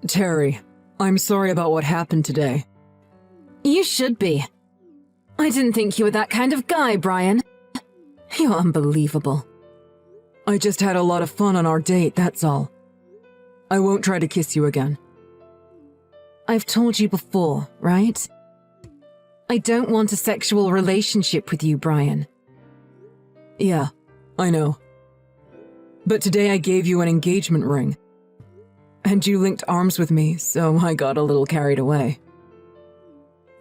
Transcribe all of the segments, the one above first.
Terry, I'm sorry about what happened today. You should be. I didn't think you were that kind of guy, Brian. You're unbelievable. I just had a lot of fun on our date, that's all. I won't try to kiss you again. I've told you before, right? I don't want a sexual relationship with you, Brian. Yeah, I know. But today I gave you an engagement ring. And you linked arms with me, so I got a little carried away.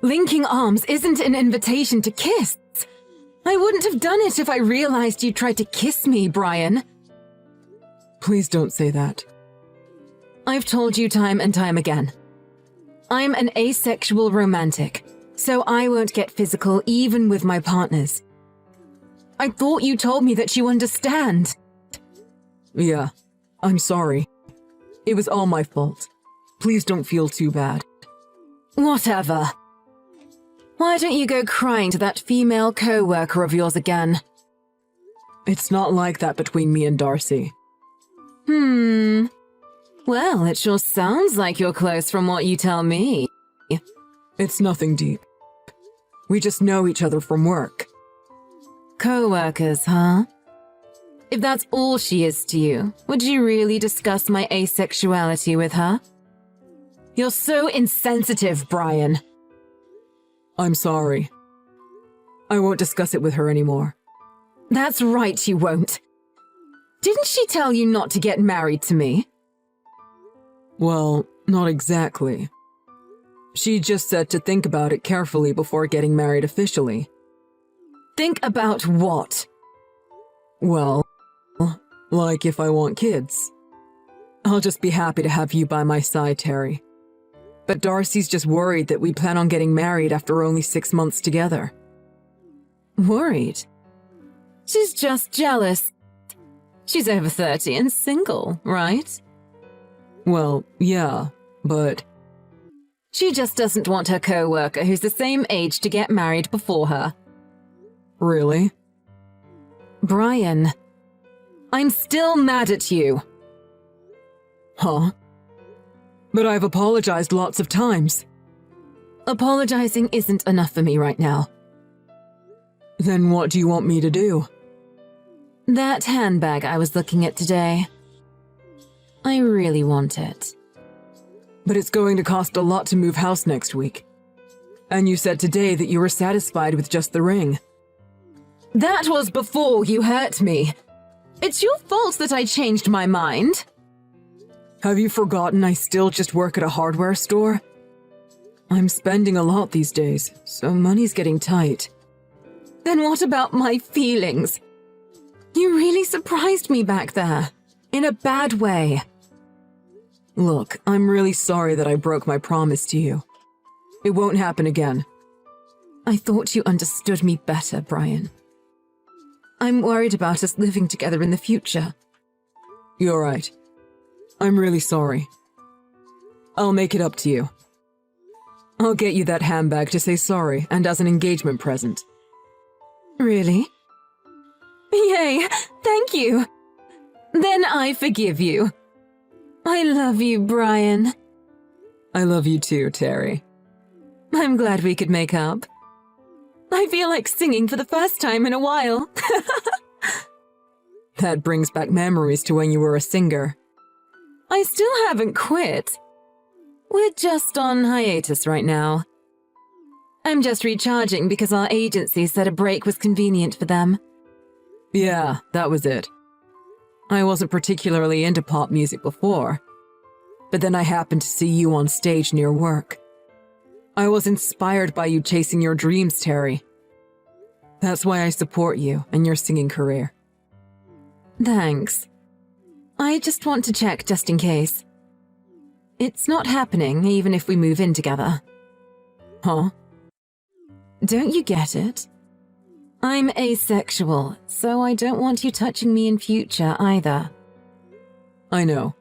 Linking arms isn't an invitation to kiss. I wouldn't have done it if I realized you tried to kiss me, Brian. Please don't say that. I've told you time and time again. I'm an asexual romantic, so I won't get physical even with my partners. I thought you told me that you understand. Yeah, I'm sorry. It was all my fault. Please don't feel too bad. Whatever. Why don't you go crying to that female co-worker of yours again? It's not like that between me and Darcy. Well, it sure sounds like you're close from what you tell me. It's nothing deep. We just know each other from work. Co-workers, huh? If that's all she is to you, would you really discuss my asexuality with her? You're so insensitive, Brian. I'm sorry. I won't discuss it with her anymore. That's right, you won't. Didn't she tell you not to get married to me? Well, not exactly. She just said to think about it carefully before getting married officially. Think about what? Well, like if I want kids. I'll just be happy to have you by my side, Terry. But Darcy's just worried that we plan on getting married after only 6 months together. Worried? She's just jealous. She's over 30 and single, right? Well, yeah, but... She just doesn't want her co-worker who's the same age to get married before her. Really? Brian, I'm still mad at you. Huh? But I've apologized lots of times. Apologizing isn't enough for me right now. Then what do you want me to do? That handbag I was looking at today. I really want it. But it's going to cost a lot to move house next week. And you said today that you were satisfied with just the ring. That was before you hurt me. It's your fault that I changed my mind. Have you forgotten I still just work at a hardware store? I'm spending a lot these days, so money's getting tight. Then what about my feelings? You really surprised me back there. In a bad way. Look, I'm really sorry that I broke my promise to you. It won't happen again. I thought you understood me better, Brian. I'm worried about us living together in the future. You're right. I'm really sorry. I'll make it up to you. I'll get you that handbag to say sorry and as an engagement present. Really? Yay! Thank you! Then I forgive you. I love you, Brian. I love you too, Terry. I'm glad we could make up. I feel like singing for the first time in a while. That brings back memories to when you were a singer. I still haven't quit. We're just on hiatus right now. I'm just recharging because our agency said a break was convenient for them. Yeah, that was it. I wasn't particularly into pop music before, but then I happened to see you on stage near work. I was inspired by you chasing your dreams, Terry. That's why I support you and your singing career. Thanks. I just want to check just in case. It's not happening even if we move in together. Huh? Don't you get it? I'm asexual, so I don't want you touching me in future either. I know.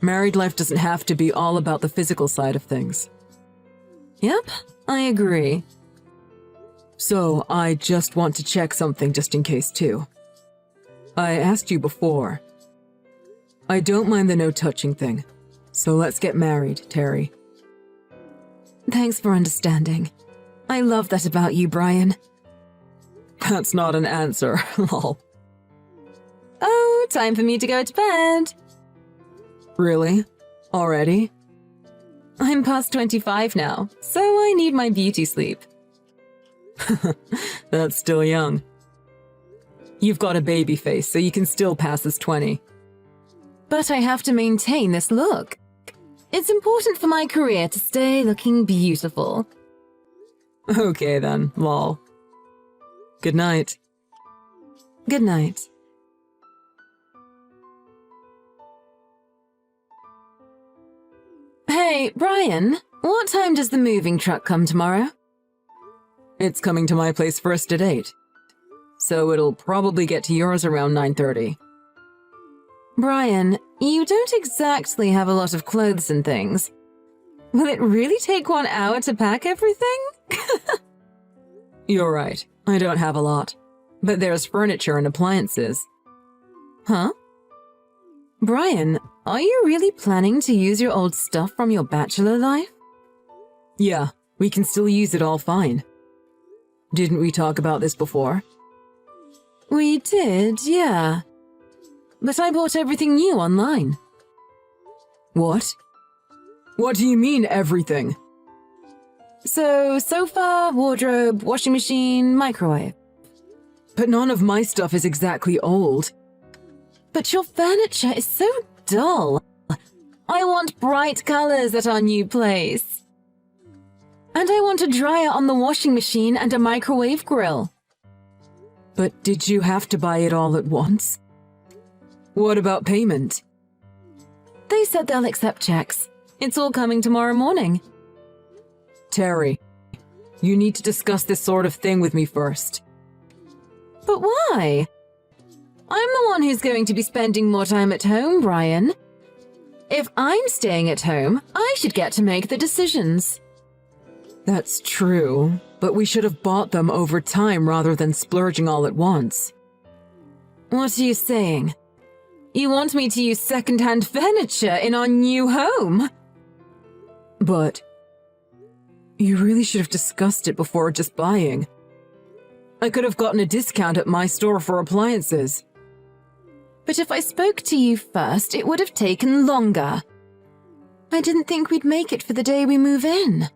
Married life doesn't have to be all about the physical side of things. Yep, I agree. So, I just want to check something just in case too. I asked you before. I don't mind the no touching thing, So let's get married, Terry. Thanks for understanding. I love that about you, Brian. That's not an answer, lol. Oh, time for me to go to bed. Really? Already? I'm past 25 now, so I need my beauty sleep. That's still young. You've got a baby face, so you can still pass as 20. But I have to maintain this look. It's important for my career to stay looking beautiful. Okay then, lol. Good night. Good night. Hey, Brian, what time does the moving truck come tomorrow? It's coming to my place first at 8. So it'll probably get to yours around 9:30. Brian, you don't exactly have a lot of clothes and things. Will it really take 1 hour to pack everything? You're right, I don't have a lot. But there's furniture and appliances. Huh? Brian, are you really planning to use your old stuff from your bachelor life? Yeah, we can still use it all fine. Didn't we talk about this before? We did, yeah. But I bought everything new online. What? What do you mean, everything? So, sofa, wardrobe, washing machine, microwave. But none of my stuff is exactly old. But your furniture is so dull. I want bright colors at our new place. And I want a dryer on the washing machine and a microwave grill. But did you have to buy it all at once? What about payment? They said they'll accept checks. It's all coming tomorrow morning. Terry, you need to discuss this sort of thing with me first. But why? I'm the one who's going to be spending more time at home, Brian. If I'm staying at home, I should get to make the decisions. That's true, but we should have bought them over time rather than splurging all at once. What are you saying? You want me to use second-hand furniture in our new home? But you really should have discussed it before just buying. I could have gotten a discount at my store for appliances. But if I spoke to you first, it would have taken longer. I didn't think we'd make it for the day we move in.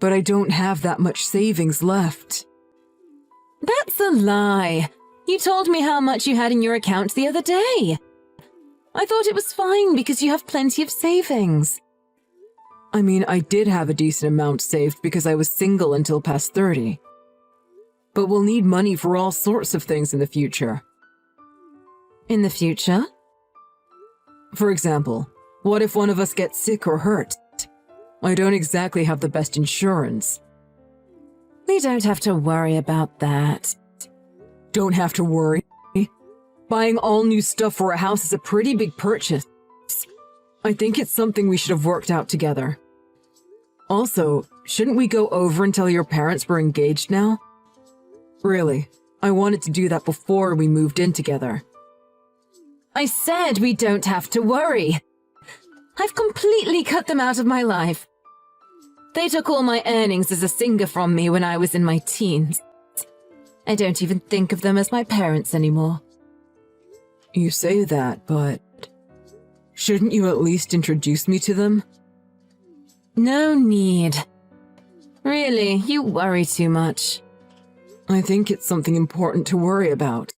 But I don't have that much savings left. That's a lie. You told me how much you had in your account the other day. I thought it was fine because you have plenty of savings. I mean, I did have a decent amount saved because I was single until past 30. But we'll need money for all sorts of things in the future. In the future? For example, what if one of us gets sick or hurt? I don't exactly have the best insurance. We don't have to worry about that. Don't have to worry. Buying all new stuff for a house is a pretty big purchase. I think it's something we should have worked out together. Also, shouldn't we go over and tell your parents we're engaged now? Really, I wanted to do that before we moved in together. I said we don't have to worry. I've completely cut them out of my life. They took all my earnings as a singer from me when I was in my teens. I don't even think of them as my parents anymore. You say that, but shouldn't you at least introduce me to them? No need. Really, you worry too much. I think it's something important to worry about.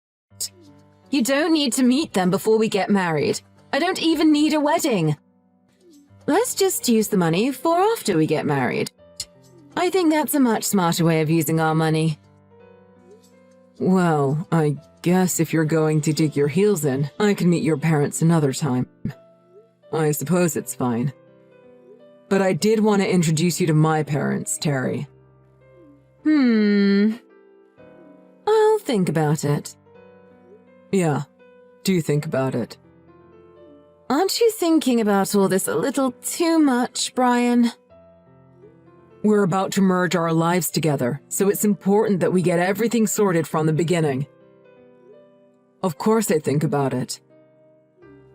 You don't need to meet them before we get married. I don't even need a wedding. Let's just use the money for after we get married. I think that's a much smarter way of using our money. Well, I guess if you're going to dig your heels in, I can meet your parents another time. I suppose it's fine. But I did want to introduce you to my parents, Terry. I'll think about it. Yeah, do think about it. Aren't you thinking about all this a little too much, Brian? We're about to merge our lives together, so it's important that we get everything sorted from the beginning. Of course I think about it.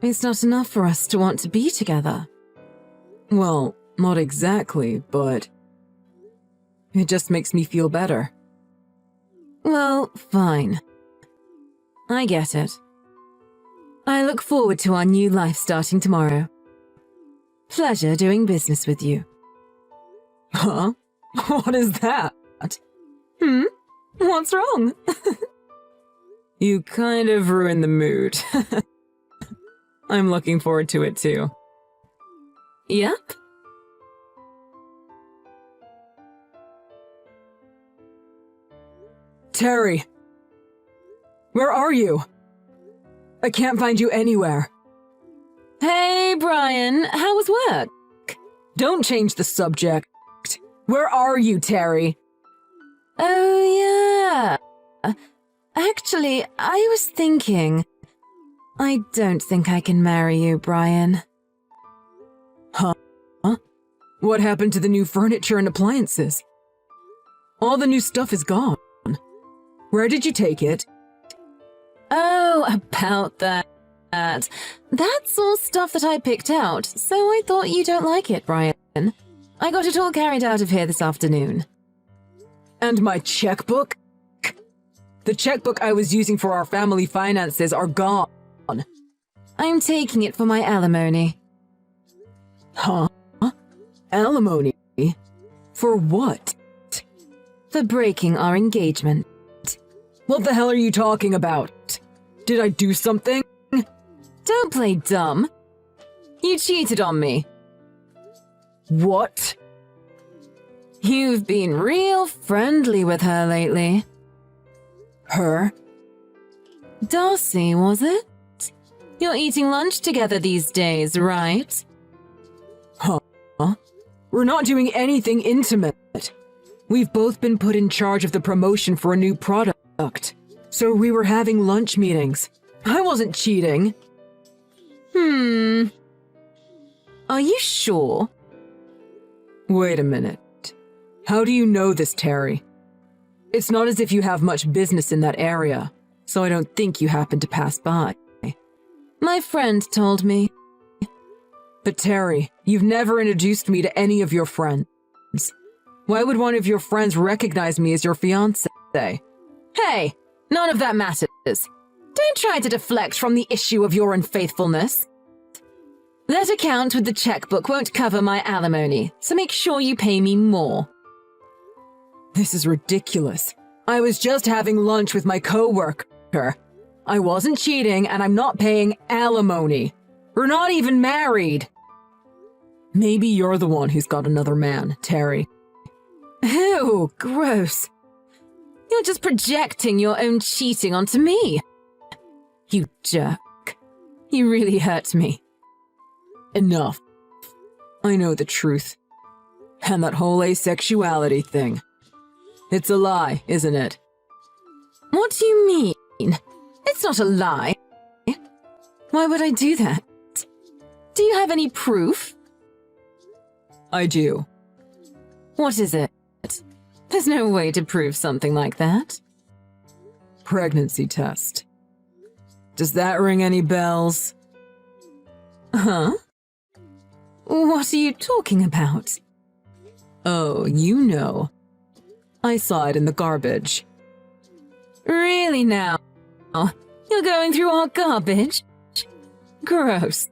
It's not enough for us to want to be together. Well, not exactly, but it just makes me feel better. Well, fine. I get it. I look forward to our new life starting tomorrow. Pleasure doing business with you. Huh? What is that? What's wrong? You kind of ruined the mood. I'm looking forward to it too. Yep. Terry! Where are you? I can't find you anywhere. Hey, Brian, how was work? Don't change the subject. Where are you, Terry? Oh, yeah. Actually, I was thinking. I don't think I can marry you, Brian. Huh? What happened to the new furniture and appliances? All the new stuff is gone. Where did you take it? Oh, about that. That's all stuff that I picked out, so I thought you don't like it, Brian. I got it all carried out of here this afternoon. And my checkbook? The checkbook I was using for our family finances are gone. I'm taking it for my alimony. Huh? Alimony? For what? For breaking our engagement. What the hell are you talking about? Did I do something? Don't play dumb. You cheated on me. What? You've been real friendly with her lately. Her? Darcy, was it? You're eating lunch together these days, right? Huh? We're not doing anything intimate. We've both been put in charge of the promotion for a new product. So we were having lunch meetings. I wasn't cheating. Are you sure? Wait a minute. How do you know this, Terry? It's not as if you have much business in that area, so I don't think you happened to pass by. My friend told me. But Terry, you've never introduced me to any of your friends. Why would one of your friends recognize me as your fiancé? Hey, none of that matters. Don't try to deflect from the issue of your unfaithfulness. That account with the checkbook won't cover my alimony, so make sure you pay me more. This is ridiculous. I was just having lunch with my coworker. I wasn't cheating, and I'm not paying alimony. We're not even married. Maybe you're the one who's got another man, Terry. Ew, gross. You're just projecting your own cheating onto me. You jerk. You really hurt me. Enough. I know the truth. And that whole asexuality thing. It's a lie, isn't it? What do you mean? It's not a lie. Why would I do that? Do you have any proof? I do. What is it? There's no way to prove something like that. Pregnancy test. Does that ring any bells? Huh? What are you talking about? Oh, you know. I saw it in the garbage. Really now? You're going through our garbage? Gross.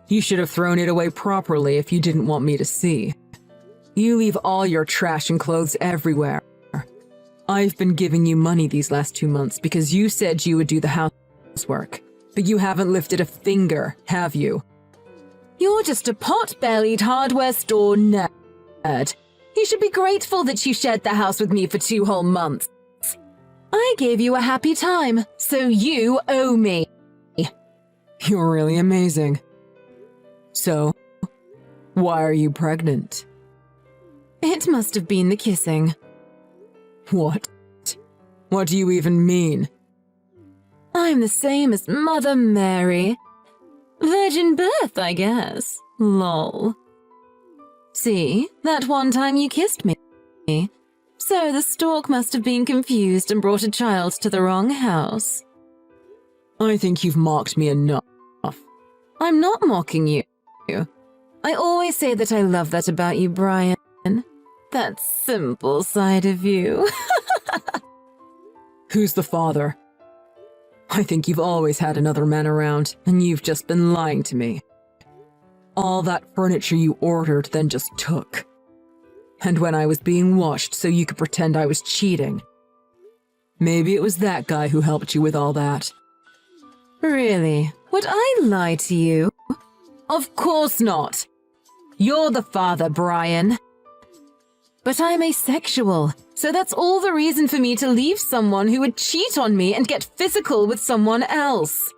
You should have thrown it away properly if you didn't want me to see. You leave all your trash and clothes everywhere. I've been giving you money these last 2 months because you said you would do the housework. But you haven't lifted a finger, have you? You're just a pot-bellied hardware store nerd. You should be grateful that you shared the house with me for 2 whole months. I gave you a happy time, so you owe me. You're really amazing. So, why are you pregnant? It must have been the kissing. What? What do you even mean? I'm the same as Mother Mary. Virgin birth, I guess. Lol. See, that one time you kissed me. So the stork must have been confused and brought a child to the wrong house. I think you've mocked me enough. I'm not mocking you. I always say that I love that about you, Brian. That simple side of you. Who's the father? I think you've always had another man around, and you've just been lying to me. All that furniture you ordered, then just took. And when I was being washed so you could pretend I was cheating. Maybe it was that guy who helped you with all that. Really? Would I lie to you? Of course not. You're the father, Brian. But I'm asexual, so that's all the reason for me to leave someone who would cheat on me and get physical with someone else.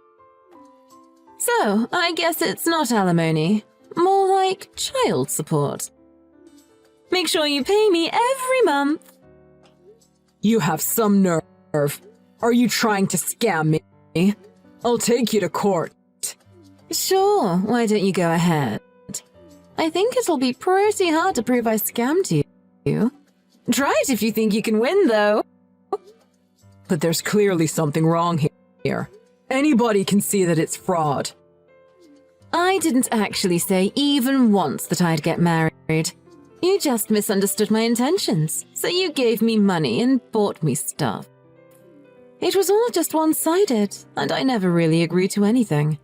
So, I guess it's not alimony. More like child support. Make sure you pay me every month. You have some nerve. Are you trying to scam me? I'll take you to court. Sure, why don't you go ahead? I think it'll be pretty hard to prove I scammed you. Try it if you think you can win, though. But there's clearly something wrong here. Anybody can see that it's fraud. I didn't actually say even once that I'd get married. You just misunderstood my intentions, so you gave me money and bought me stuff. It was all just one-sided, and I never really agreed to anything.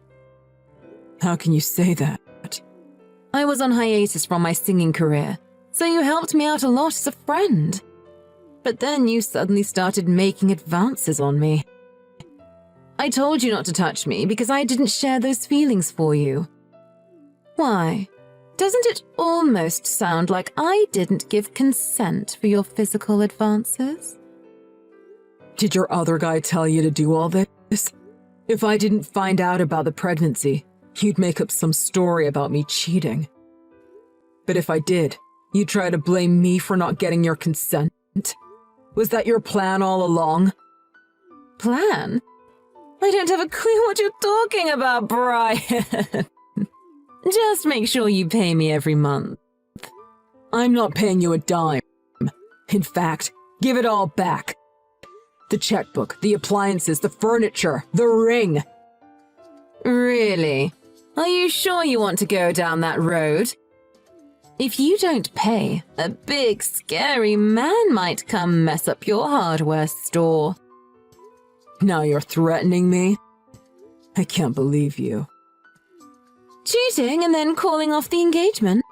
How can you say that? I was on hiatus from my singing career, so you helped me out a lot as a friend. But then you suddenly started making advances on me. I told you not to touch me because I didn't share those feelings for you. Why? Doesn't it almost sound like I didn't give consent for your physical advances? Did your other guy tell you to do all this? If I didn't find out about the pregnancy, you'd make up some story about me cheating. But if I did, you'd try to blame me for not getting your consent. Was that your plan all along? Plan? I don't have a clue what you're talking about, Brian. Just make sure you pay me every month. I'm not paying you a dime. In fact, give it all back. The checkbook, the appliances, the furniture, the ring. Really? Are you sure you want to go down that road? If you don't pay, a big, scary man might come mess up your hardware store. Now you're threatening me? I can't believe you. Cheating and then calling off the engagement?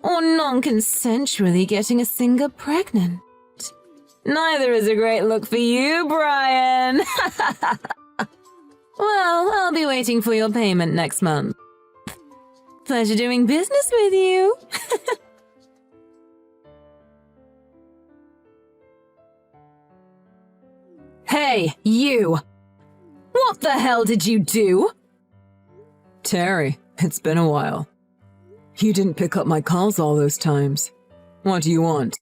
Or non-consensually getting a singer pregnant? Neither is a great look for you, Brian. Well, I'll be waiting for your payment next month. Pleasure doing business with you. Hey, you! What the hell did you do? Terry, it's been a while. You didn't pick up my calls all those times. What do you want?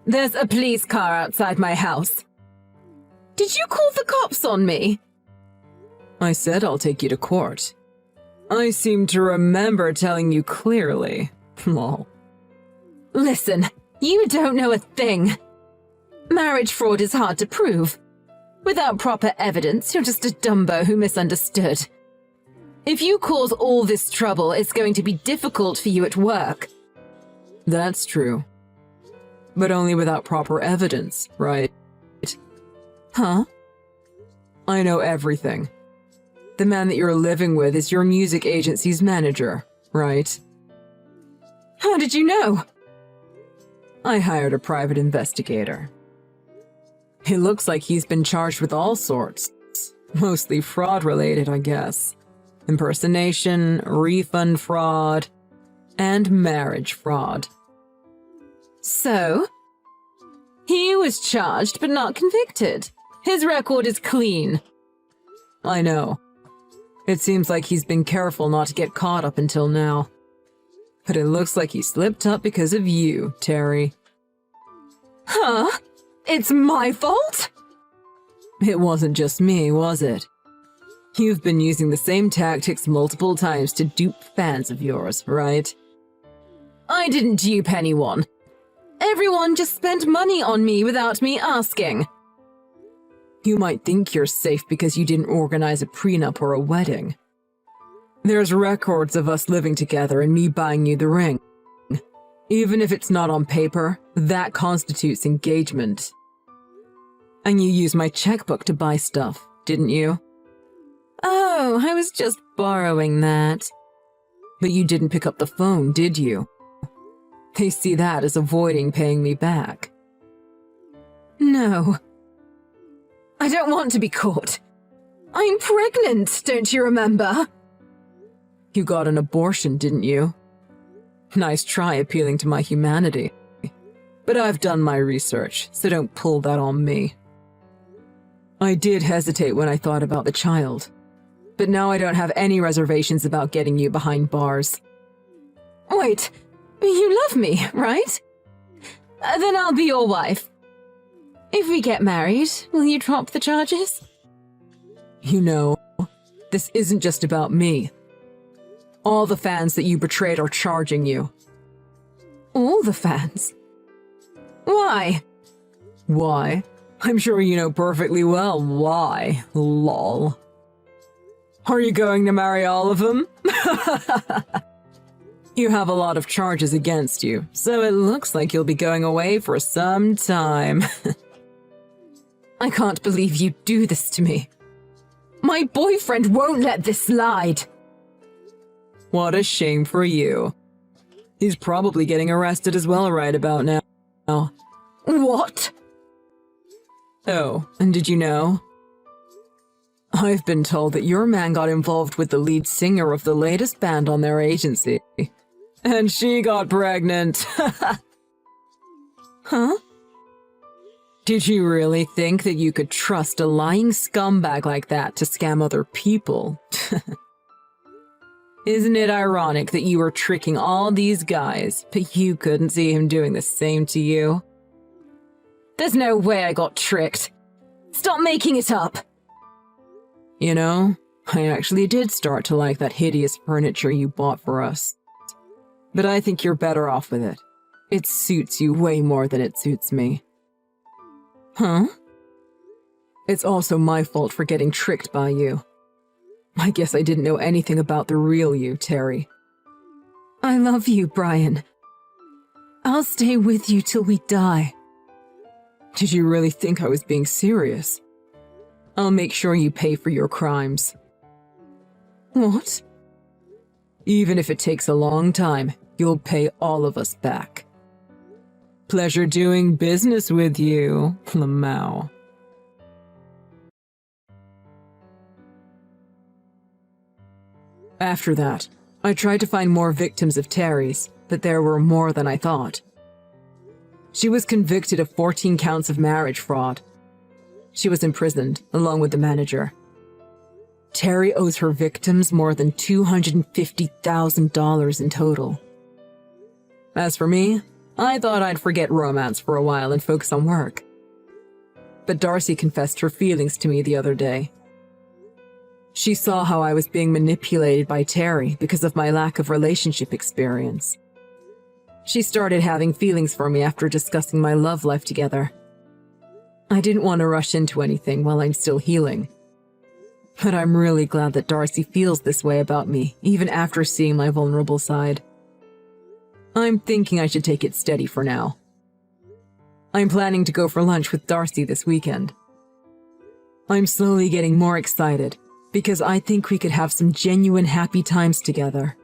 There's a police car outside my house. Did you call the cops on me? I said I'll take you to court. I seem to remember telling you clearly. Lol. Listen, you don't know a thing. Marriage fraud is hard to prove. Without proper evidence, you're just a dumbo who misunderstood. If you cause all this trouble, it's going to be difficult for you at work. That's true. But only without proper evidence, right? Huh? I know everything. The man that you're living with is your music agency's manager, right? How did you know? I hired a private investigator. It looks like he's been charged with all sorts. Mostly fraud-related, I guess. Impersonation, refund fraud, and marriage fraud. So? He was charged but not convicted. His record is clean. I know. It seems like he's been careful not to get caught up until now. But it looks like he slipped up because of you, Terry. Huh? It's my fault? It wasn't just me, was it? You've been using the same tactics multiple times to dupe fans of yours, right? I didn't dupe anyone. Everyone just spent money on me without me asking. You might think you're safe because you didn't organize a prenup or a wedding. There's records of us living together and me buying you the ring. Even if it's not on paper, that constitutes engagement. And you used my checkbook to buy stuff, didn't you? Oh, I was just borrowing that. But you didn't pick up the phone, did you? They see that as avoiding paying me back. No. I don't want to be caught. I'm pregnant, don't you remember? You got an abortion, didn't you? Nice try appealing to my humanity. But I've done my research, so don't pull that on me. I did hesitate when I thought about the child, but now I don't have any reservations about getting you behind bars. Wait, you love me, right? Then I'll be your wife. If we get married, will you drop the charges? You know, this isn't just about me. All the fans that you betrayed are charging you. All the fans? Why? Why? I'm sure you know perfectly well why, lol. Are you going to marry all of them? You have a lot of charges against you, so it looks like you'll be going away for some time. I can't believe you do this to me. My boyfriend won't let this slide. What a shame for you. He's probably getting arrested as well right about now. What? Oh, and did you know? I've been told that your man got involved with the lead singer of the latest band on their agency. And she got pregnant. Huh? Did you really think that you could trust a lying scumbag like that to scam other people? Isn't it ironic that you were tricking all these guys, but you couldn't see him doing the same to you? There's no way I got tricked. Stop making it up. You know, I actually did start to like that hideous furniture you bought for us. But I think you're better off with it. It suits you way more than it suits me. Huh? It's also my fault for getting tricked by you. I guess I didn't know anything about the real you, Terry. I love you, Brian. I'll stay with you till we die. Did you really think I was being serious? I'll make sure you pay for your crimes. What? Even if it takes a long time, you'll pay all of us back. Pleasure doing business with you, Lamau. After that, I tried to find more victims of Terry's, but there were more than I thought. She was convicted of 14 counts of marriage fraud. She was imprisoned, along with the manager. Terry owes her victims more than $250,000 in total. As for me, I thought I'd forget romance for a while and focus on work. But Darcy confessed her feelings to me the other day. She saw how I was being manipulated by Terry because of my lack of relationship experience. She started having feelings for me after discussing my love life together. I didn't want to rush into anything while I'm still healing. But I'm really glad that Darcy feels this way about me, even after seeing my vulnerable side. I'm thinking I should take it steady for now. I'm planning to go for lunch with Darcy this weekend. I'm slowly getting more excited, because I think we could have some genuine happy times together.